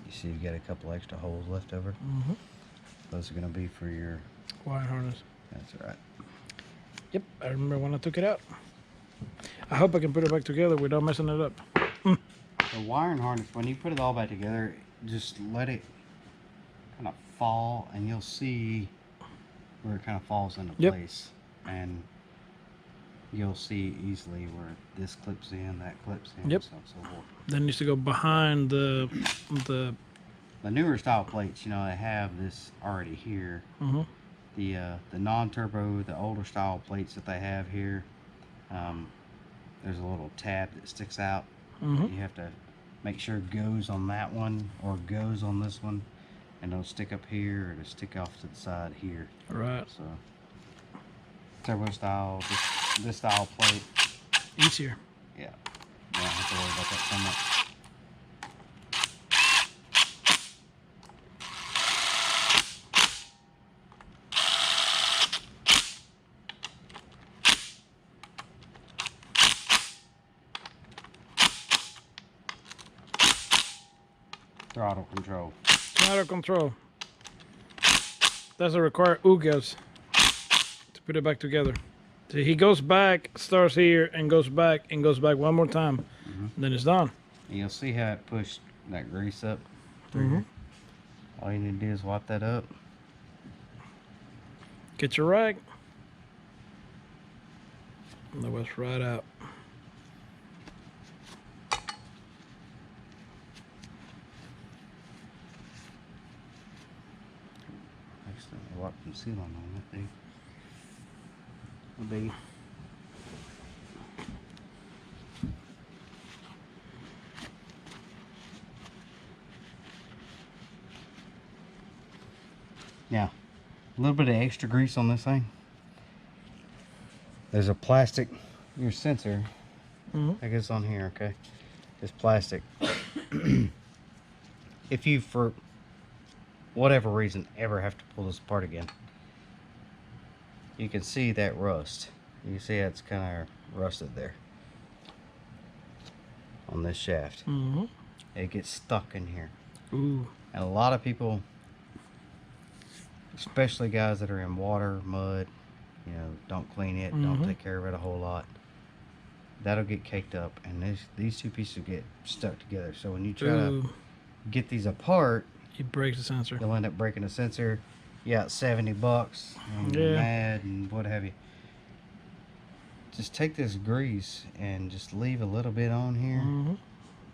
You see, you got a couple extra holes left over. Those are going to be for your. Wire harness. That's right. Yep, I remember when I took it out. I hope I can put it back together without messing it up. The wiring harness, when you put it all back together, just let it kind of fall, and you'll see where it kind of falls into Yep. place. And you'll see easily where this clips in, that clips in, Yep. so on and so forth. Then needs to go behind the The newer style plates, you know, they have this already here. The non-turbo, the older style plates that they have here, there's a little tab that sticks out. You have to make sure it goes on that one or goes on this one, and it'll stick up here or it'll stick off to the side here. right. So turbo style, this style plate, Easier. yeah, you don't have to worry about that so much. Throttle control. Throttle control. That's a required UGAS to put it back together. See, he goes back, starts here, and goes back one more time. Then it's done. And you'll see how it pushed that grease up through Mm-hmm. here. All you need to do is wipe that up. Get your rag. And that was right out. Actually, I wipe some sealant on that thing. No biggie. Now, a little bit of extra grease on this thing. There's a plastic, your sensor, I guess on here, okay? This plastic. If you, for whatever reason, ever have to pull this apart again, you can see that rust. You see it's kind of rusted there on this shaft. Mm-hmm. It gets stuck in here. Ooh. And a lot of people, especially guys that are in water, mud, you know, don't clean it, don't take care of it a whole lot, that'll get caked up, and these two pieces get stuck together. So when you try to get these apart, it breaks the sensor. you'll end up breaking the sensor. You got $70 and you're mad and what have you. Just take this grease and just leave a little bit on here.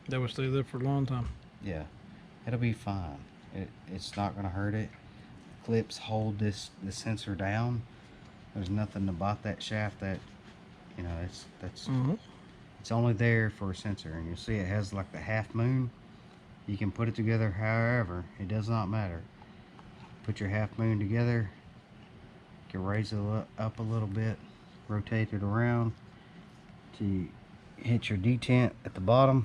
That will stay there for a long time. Yeah, it'll be fine. It's not gonna hurt it. Clips hold the sensor down. There's nothing about that shaft that, you know, it's only there for a sensor. And you'll see it has like the half moon. You can put it together however, it does not matter. Put your half moon together, you can raise it up a little bit, rotate it around till you hit your detent at the bottom.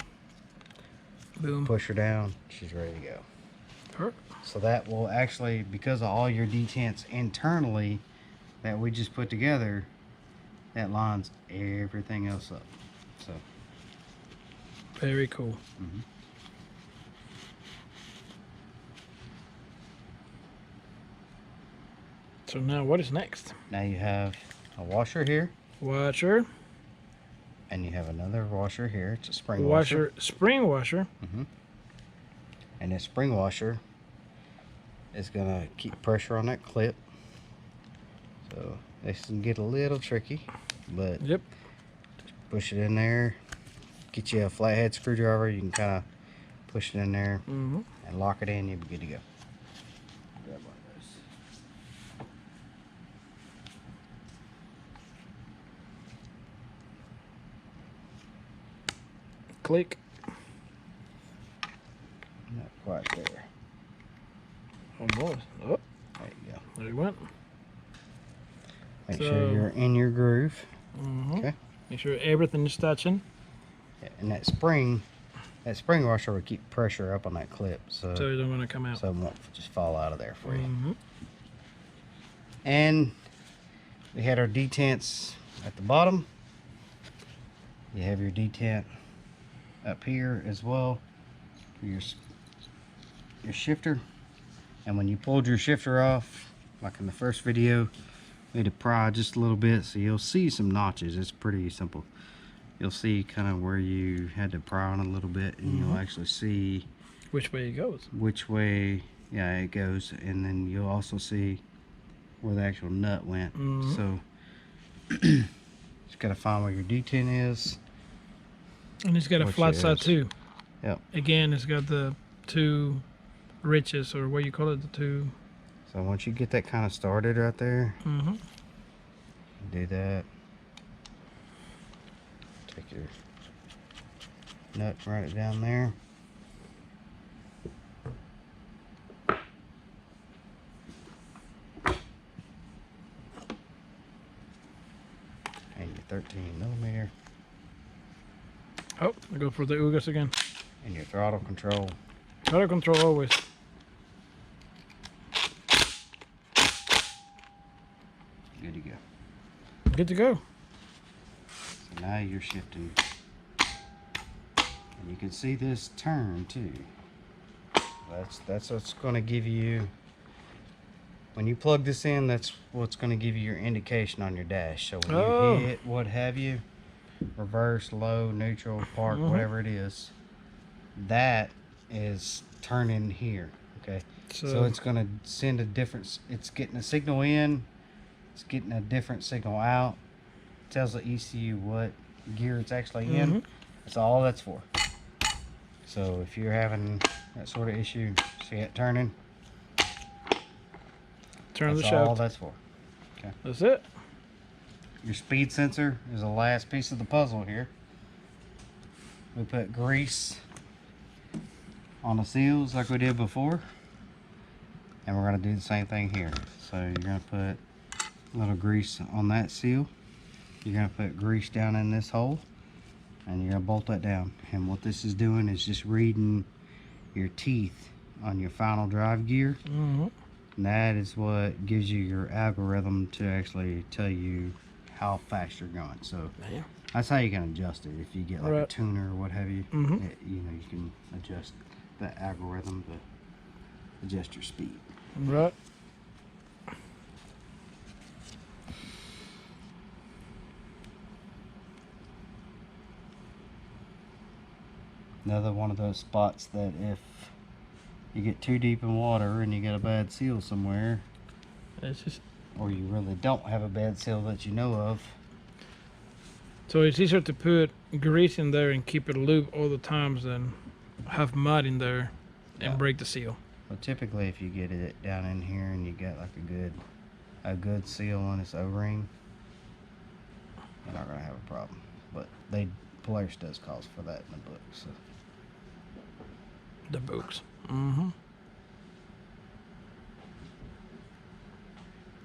Boom. Push her down, she's ready to go. Perfect. So that will actually, because of all your detents internally that we just put together, that lines everything else up. So very cool. So now what is next? now you have a washer here, Washer. and you have another washer here. It's a spring washer. Spring washer. And this spring washer is gonna keep pressure on that clip. So this can get a little tricky, but Yep. push it in there. Get you a flathead screwdriver. You can kind of push it in there and lock it in. You'll be good to go. Grab one of those. Click. Not quite there. Almost. Oh, There you go. there it went. Make sure you're in your groove. Okay. Make sure everything is touching. Yeah, and that spring washer will keep pressure up on that clip, so So it don't want to come out. it won't just fall out of there for you. And we had our detents at the bottom. You have your detent up here as well for your shifter. And when you pulled your shifter off, like in the first video, we had to pry just a little bit, so you'll see some notches. It's pretty simple. You'll see kind of where you had to pry on a little bit, and you'll actually see Which way it goes. which way it goes, and then you'll also see where the actual nut went. So just gotta find where your detent is. And it's got a Which flat it side is. too. Yep. Again, it's got the two ridges, or what you call it, the two. So once you get that kind of started right there, do that. Take your nut, run it down there. And your 13mm Oh, I go for the UGAS again. and your throttle control. Throttle control always. Good to go. Good to go. So now you're shifting. And you can see this turn too. That's what's going to give you, when you plug this in, that's what's going to give you your indication on your dash. So when you hit what have you, reverse, low, neutral, park, whatever it is, that is turning here. Okay, so it's going to send a different, it's getting a signal in, it's getting a different signal out. It tells the ECU what gear it's actually in. That's all that's for. So if you're having that sort of issue, see it turning, turn the that's shaft. all that's for. Okay, That's it. your speed sensor is the last piece of the puzzle here. We put grease on the seals like we did before, and we're going to do the same thing here. So you're going to put a little grease on that seal, you're going to put grease down in this hole, and you're going to bolt that down. And what this is doing is just reading your teeth on your final drive gear, and that is what gives you your algorithm to actually tell you how fast you're going. So that's how you can adjust it. If you get like a tuner or what have you, you know, you can adjust the algorithm to adjust your speed. Right. Another one of those spots that if you get too deep in water and you get a bad seal somewhere, It's just, or you really don't have a bad seal that you know of, so it's easier to put grease in there and keep it lube all the times than have mud in there and break the seal. but typically if you get it down in here and you got like a good seal on its O-ring, you're not gonna have a problem. But Polaris does calls for that in the book. So The books.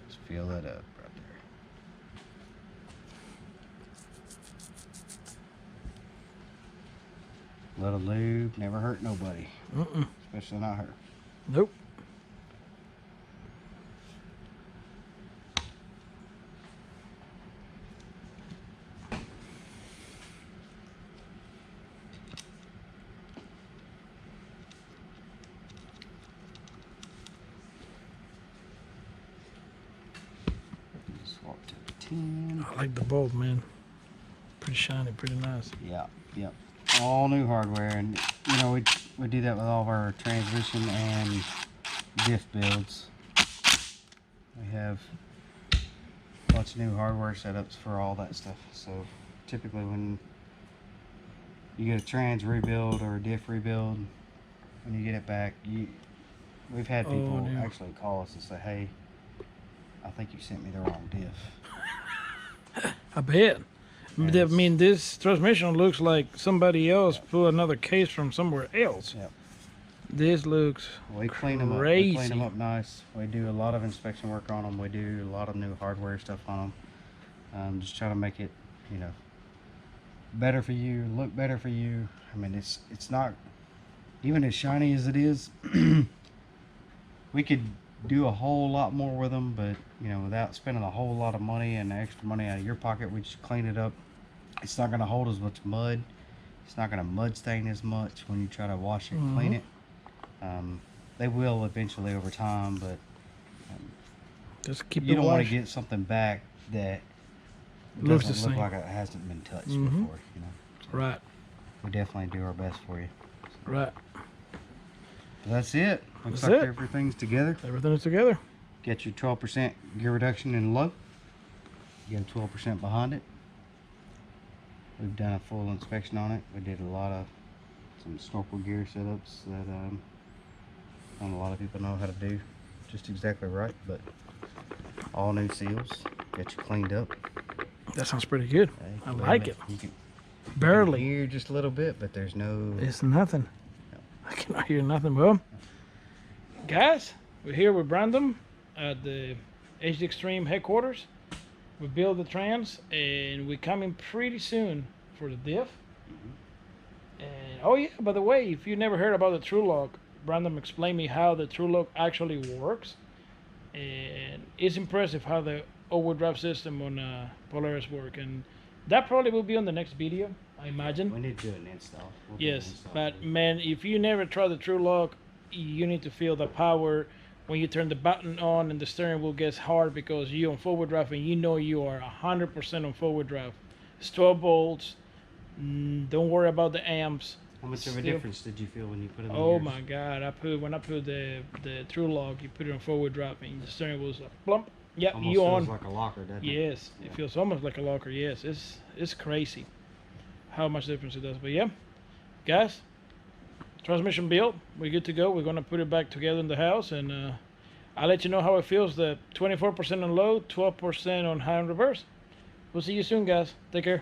just feel that up right there. Little lube never hurt nobody, especially not her. Nope. Swap to the 10. I like the bulb, man. Pretty shiny, pretty nice. Yeah, yep. All new hardware, and you know we do that with all of our transmission and diff builds. We have a bunch of new hardware setups for all that stuff. So typically when you get a trans rebuild or a diff rebuild, when you get it back, we've had people actually call us and say, "Hey, I think you sent me the wrong diff." I bet. I mean, this transmission looks like somebody else pulled another case from somewhere else. Yep. This looks We clean them up. We clean them up nice. We do a lot of inspection work on them. We do a lot of new hardware stuff on them. Just trying to make it, you know, better for you, look better for you. I mean, it's not even as shiny as it is. We could do a whole lot more with them, but you know, without spending a whole lot of money and extra money out of your pocket, we just clean it up. It's not going to hold as much mud. It's not going to mud stain as much when you try to wash it and clean it. They will eventually over time, but just keep you it don't want to washed. get something back that Looks doesn't the look same. like it hasn't been touched before. You know, so Right. we definitely do our best for you. Right. But that's it. Looks That's like it. everything's together. Everything is together. Get your 12% gear reduction in low. You got 12% behind it. We've done a full inspection on it. We did some snorkel gear setups that not a lot of people know how to do just exactly right, but all new seals. Get you cleaned up. That sounds pretty good. Hey, I wait a like minute. it. You can Barely. hear just a little bit, but there's no. It's nothing. I cannot hear nothing, bro. Guys, we're here with Brandon at the HD Extreme headquarters. We built the trans, and we're coming pretty soon for the diff. And oh yeah, by the way, if you never heard about the True Lock, Brandon explained me how the True Lock actually works, and it's impressive how the all-wheel drive system on Polaris work. And that probably will be on the next video, I imagine. We need to do an install. We'll do an Yes, install but for you. man, if you never try the True Lock, you need to feel the power when you turn the button on and the steering wheel gets hard because you're on forward drive and you know you are 100% on forward drive. It's 12 volts. Don't worry about the amps. How much of a Still- difference did you feel when you put it in Oh yours? my God! When I put the true lock, you put it on forward drive and the steering wheel's like plump. Yep, Almost you feels on. like a locker, doesn't it? Yes, it feels almost like a locker. Yes, it's crazy how much difference it does. But yeah, guys, transmission built. We're good to go. We're gonna put it back together in the house, and I'll let you know how it feels. The 24% on low, 12% on high and reverse. We'll see you soon, guys. Take care.